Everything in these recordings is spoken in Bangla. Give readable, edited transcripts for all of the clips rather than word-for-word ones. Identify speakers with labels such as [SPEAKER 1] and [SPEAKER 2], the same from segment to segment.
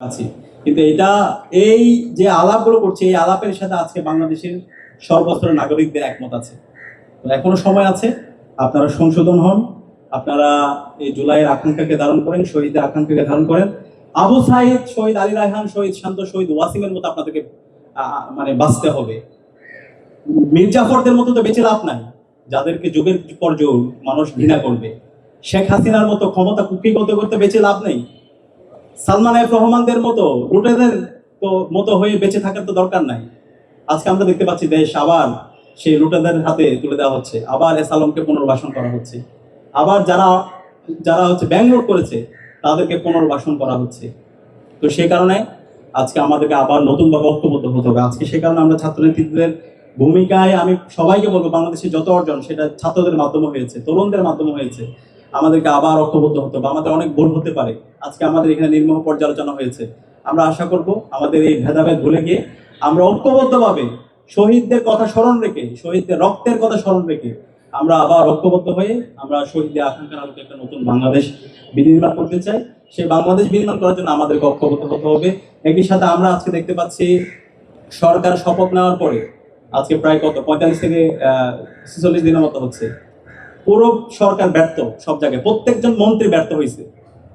[SPEAKER 1] আছি। কিন্তু এটা এই যে আলাপগুলো করছে, এই আলাপের সাথে আজকে বাংলাদেশের সর্বস্তরের নাগরিকদের একমত আছে। তো এখনো সময় আছে, আপনারা সংশোধন হন, আপনারা এই জুলাইয়ের আকাঙ্ক্ষাকে ধারণ করেন, শহীদের আকাঙ্ক্ষাকে ধারণ করেন। আবু সাইদ, শহীদ আলী রায়হান, শহীদ শান্ত, শহীদ ওয়াসিমের মতো আপনাদেরকে মানে বাঁচতে হবে। মির্জাফরদের মতো তো বেঁচে লাভ নাই, যাদেরকে যুগের পর যুগ মানুষ ঘৃণা করবে। শেখ হাসিনার মতো ক্ষমতা কুক্ষি করতে করতে বেঁচে লাভ নেই। সালমান এফ রহমানদের মতো লুটেদের মতো হয়ে বেঁচে থাকার তো দরকার নাই। আজকে আমরা দেখতে পাচ্ছি দেশ আবার সেই লুটেদের হাতে তুলে দেওয়া হচ্ছে, আবার এস আলমকে পুনর্বাসন করা হচ্ছে, আবার যারা যারা হচ্ছে ব্যাংলোড করেছে তাদেরকে পুনর্বাসন করা হচ্ছে। তো সেই কারণে আজকে আমাদেরকে আবার নতুনভাবে ঐক্যবদ্ধ হতে হবে। আজকে সে কারণে আমরা ছাত্রনেতৃত্বের ভূমিকায় আমি সবাইকে বলবো, বাংলাদেশের যত অর্জন সেটা ছাত্রদের মাধ্যমে হয়েছে, তরুণদের মাধ্যমে হয়েছে। আমাদেরকে আবার ঐক্যবদ্ধ হতে হবে। আমাদের অনেক ভুল হতে পারে, আজকে আমাদের এখানে নির্মম পর্যালোচনা হয়েছে। আমরা আশা করব আমাদের এই ভেদাভেদ ভুলে গিয়ে আমরা ঐক্যবদ্ধভাবে শহীদদের কথা স্মরণ রেখে, শহীদদের রক্তের কথা স্মরণ রেখে আমরা আবার ঐক্যবদ্ধ হয়ে আমরা শহীদদের আকাঙ্ক্ষার আলোকে একটা নতুন বাংলাদেশ বিনির্মাণ করতে চাই। সেই বাংলাদেশ বিনির্মাণ করার জন্য আমাদেরকে ঐক্যবদ্ধ হতে হবে। একই সাথে আমরা আজকে দেখতে পাচ্ছি সরকার শপথ নেওয়ার পরে আজকে প্রায় কত 45 থেকে 46 দিনের মতো হচ্ছে, পুরো সরকার ব্যর্থ। সব জায়গায় প্রত্যেকজন মন্ত্রী ব্যর্থ হয়েছে।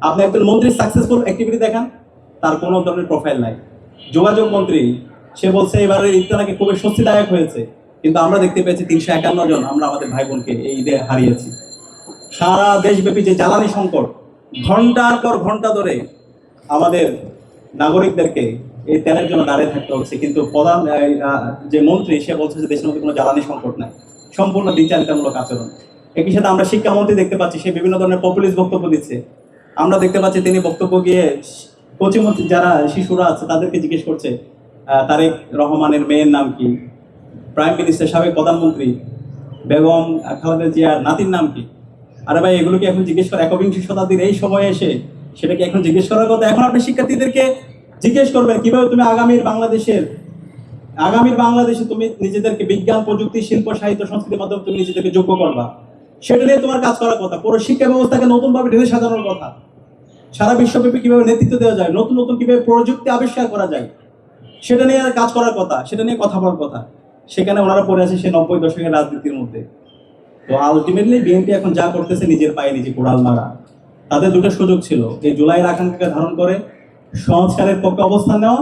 [SPEAKER 1] আপনি একজন মন্ত্রীর সাকসেসফুল অ্যাক্টিভিটি দেখান, তার কোনো ধরনের প্রোফাইল নাই। যোগাযোগ মন্ত্রী সে বলছে এবারের ঈদটা নাকি খুবই স্বস্তিদায়ক হয়েছে, কিন্তু আমরা দেখতে পেয়েছি 351 জন আমরা আমাদের ভাই বোনকে এই ঈদে হারিয়েছি। সারা দেশব্যাপী যে জ্বালানি সংকট, ঘন্টার পর ঘন্টা ধরে আমাদের নাগরিকদেরকে এই তেলের জন্য দাঁড়িয়ে থাকতে হচ্ছে, কিন্তু প্রধান যে মন্ত্রী সে বলছে যে দেশের মধ্যে কোনো জ্বালানি সংকট নাই, সম্পূর্ণ দ্বিচারিতামূলক আচরণ। একই সাথে আমরা শিক্ষামন্ত্রী দেখতে পাচ্ছি সে বিভিন্ন ধরনের পপুলিস্ট বক্তব্য দিচ্ছে। আমরা দেখতে পাচ্ছি তিনি বক্তব্য গিয়ে কচিমন্ত্রী যারা শিশুরা আছে তাদেরকে জিজ্ঞেস করছে তারেক রহমানের মেয়ের নাম কি, প্রাইম মিনিস্টার সাবেক প্রধানমন্ত্রী বেগম খালেদা জিয়ার নাতির নাম কি। আরে ভাই, এগুলো কি এখন জিজ্ঞেস করা একবিংশ শতাব্দীর এই সময়ে এসে সেটা কি এখন জিজ্ঞেস করার কথা? এখন আপনি শিক্ষার্থীদেরকে জিজ্ঞেস করবেন কিভাবে তুমি আগামীর বাংলাদেশে তুমি নিজেদেরকে বিজ্ঞান, প্রযুক্তি, শিল্প, সাহিত্য, সংস্কৃতির মাধ্যমে তুমি নিজেদেরকে যোগ্য করবা। সেটা নিয়ে তোমার কাজ করার কথা। পুরো শিক্ষা ব্যবস্থাকে নতুনভাবে ঢেলে সাজানোর কথা। সারা বিশ্বব্যাপী কিভাবে নেতৃত্ব দেওয়া যায়, নতুন নতুন কিভাবে প্রযুক্তি আবিষ্কার করা যায়, সেটা নিয়ে কাজ করার কথা, সেটা নিয়ে কথা বলার কথা। সেখানে ওনারা পড়ে আছে সেই 90 দশকের রাজনীতির মধ্যে। তো আলটিমেটলি বিএনপি এখন যা করতেছে নিজের পায়ে নিজে কোড়াল মারা। তাদের দুটো সুযোগ ছিল, এই জুলাইয়ের আকাঙ্ক্ষাকে ধারণ করে সংস্কারের পক্ষে অবস্থান নেওয়া,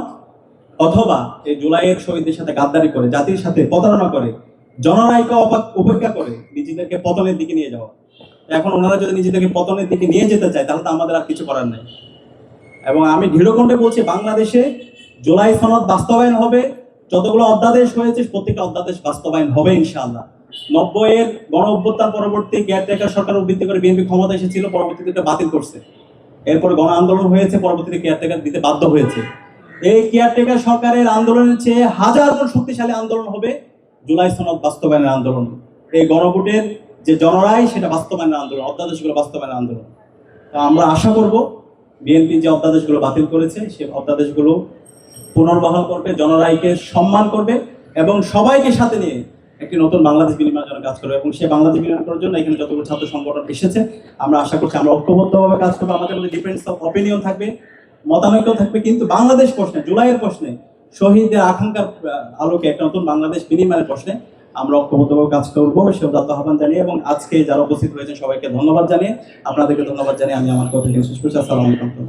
[SPEAKER 1] অথবা এই জুলাইয়ের শহীদদের সাথে গাদ্দারি করে, জাতির সাথে প্রতারণা করে, জনরায়কে উপেক্ষা করে নিজেদেরকে পতনের দিকে নিয়ে যাওয়া। এখন ওনারা যদি নিজেদেরকে পতনের দিকে নিয়ে যেতে চায় তাহলে তো আমাদের আর কিছু করার নেই। এবং আমি দৃঢ়কণ্ঠে বলছি, বাংলাদেশে জুলাই সনদ বাস্তবায়ন হবে। যতগুলো অধ্যাদেশ হয়েছে প্রত্যেকটা অধ্যাদেশ বাস্তবায়ন হবে ইনশাআল্লাহ। 90-এর গণ অভ্যুত্থান পরবর্তী কেয়ারটেকার সরকার ভিত্তি করে বিএনপি ক্ষমতা এসেছিল, পরবর্তীতে এটা বাতিল করছে। এরপরে গণ আন্দোলন হয়েছে, পরবর্তীতে কেয়ারটেকার দিতে বাধ্য হয়েছে। এই কেয়ারটেকার সরকারের আন্দোলনের চেয়ে হাজার গুণ শক্তিশালী আন্দোলন হবে জুলাই সনদ বাস্তবায়নের আন্দোলন। এই গণভোটের যে জনরায় সেটা বাস্তবায়নের আন্দোলন, অধ্যাদেশগুলো বাস্তবায়নের আন্দোলন। আমরা আশা করব বিএনপি যে অধ্যাদেশগুলো বাতিল করেছে সেই অধ্যাদেশগুলো পুনর্বহাল করবে, জনরায়কে সম্মান করবে এবং সবাইকে সাথে নিয়ে একটি নতুন বাংলাদেশ বিনির্মাণের জন্য কাজ করবে। এবং সেই বাংলাদেশ বিনির্মাণ করার জন্য এখানে যতগুলো ছাত্র সংগঠন এসেছে আমরা আশা করছি আমরা ঐক্যবদ্ধভাবে কাজ করবো। আমাদের মধ্যে ডিফারেন্স অফ অপিনিয়ন থাকবে, মতানৈক্য থাকবে, কিন্তু বাংলাদেশ প্রশ্নে, জুলাইয়ের প্রশ্নে, শহীদদের আকাঙ্ক্ষার আলোকে একটা নতুন বাংলাদেশ বিনির্মাণের প্রশ্নে আমরা ঐক্যবদ্ধভাবে কাজ করবো সে উদাত্ত আহ্বান জানিয়ে, এবং আজকে যারা উপস্থিত হয়েছেন সবাইকে ধন্যবাদ জানিয়ে, আপনাদেরকে ধন্যবাদ জানিয়ে আমি আমার কথা শেষ করছি। আসসালামু আলাইকুম।